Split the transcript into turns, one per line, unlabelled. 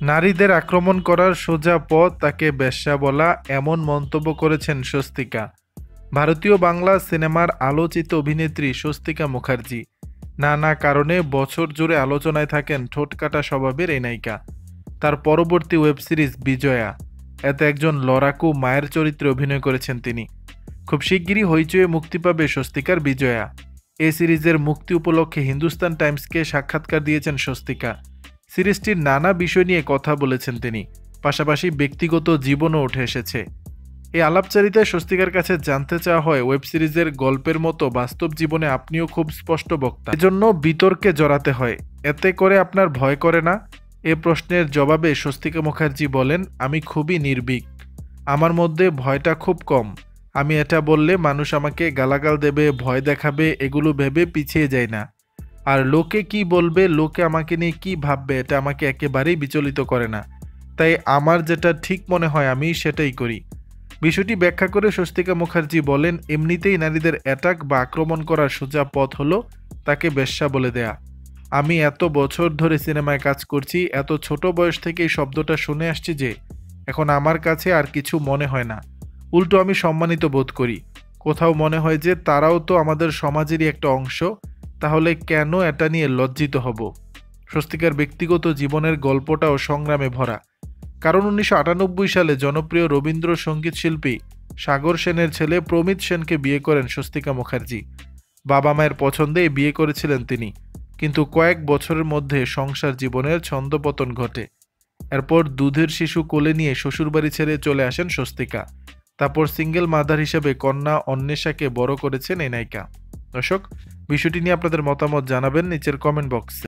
নারীদের আক্রমণ করার সোজা পথ তাকে বেশ্যা বলা, এমন মন্তব্য করেছেন স্বস্তিকা। ভারতীয় বাংলা সিনেমার আলোচিত অভিনেত্রী স্বস্তিকা মুখার্জি নানা কারণে বছর জুড়ে আলোচনায় থাকেন ঠোঁটকাটা স্বভাবের এই নায়িকা। তার পরবর্তী ওয়েব সিরিজ বিজয়া, এতে একজন লড়াকু মায়ের চরিত্রে অভিনয় করেছেন তিনি। খুব শিগগিরই হইচয়ে মুক্তি পাবে স্বস্তিকার বিজয়া। এই সিরিজের মুক্তি উপলক্ষে হিন্দুস্তান টাইমসকে সাক্ষাৎকার দিয়েছেন স্বস্তিকা। সিরিজটির নানা বিষয় নিয়ে কথা বলেছেন তিনি, পাশাপাশি ব্যক্তিগত জীবনও উঠে এসেছে। এই আলাপচারিতায় স্বস্তিকার কাছে জানতে চাওয়া হয়, ওয়েব সিরিজের গল্পের মতো বাস্তব জীবনে আপনিও খুব স্পষ্ট বক্তা, এজন্য বিতর্কে জড়াতে হয়, এতে করে আপনার ভয় করে না? এ প্রশ্নের জবাবে স্বস্তিকা মুখার্জি বলেন, আমি খুবই নির্ভীক, আমার মধ্যে ভয়টা খুব কম। আমি এটা বললে মানুষ আমাকে গালাগাল দেবে, ভয় দেখাবে, এগুলো ভেবে পিছিয়ে যায় না। আর লোকে কি বলবে, লোকে আমাকে নিয়ে কি ভাববে, এটা আমাকে একেবারেই বিচলিত করে না। তাই আমার যেটা ঠিক মনে হয় আমি সেটাই করি। বিষয়টি ব্যাখ্যা করে স্বস্তিকা মুখার্জি বলেন, এমনিতেই নারীদের অ্যাটাক বা আক্রমণ করার সোজা পথ হলো তাকে বেশ্যা বলে দেয়া। আমি এত বছর ধরে সিনেমায় কাজ করছি, এত ছোট বয়স থেকে এই শব্দটা শুনে আসছি যে এখন আমার কাছে আর কিছু মনে হয় না। উল্টো আমি সম্মানিত বোধ করি। কোথাও মনে হয় যে তারাও তো আমাদের সমাজেরই একটা অংশ, তাহলে কেন এটা নিয়ে লজ্জিত হব? স্বস্তিকার ব্যক্তিগত জীবনের গল্পটাও সংগ্রামে ভরা। কারণ 1998 সালে জনপ্রিয় রবীন্দ্রসঙ্গীত শিল্পী সাগর সেনের ছেলে প্রমিত সেনকে বিয়ে করেন স্বস্তিকা মুখার্জি। বাবা মায়ের পছন্দে বিয়ে করেছিলেন তিনি, কিন্তু কয়েক বছরের মধ্যে সংসার জীবনের ছন্দপতন ঘটে। এরপর দুধের শিশু কোলে নিয়ে শ্বশুরবাড়ি ছেড়ে চলে আসেন স্বস্তিকা। তারপর সিঙ্গেল মাদার হিসেবে কন্যা অন্বেষাকে বড় করেছেন এই নায়িকা। দর্শক, বিষয়টি নিয়ে আপনাদের মতামত জানাবেন নিচের কমেন্ট বক্সে।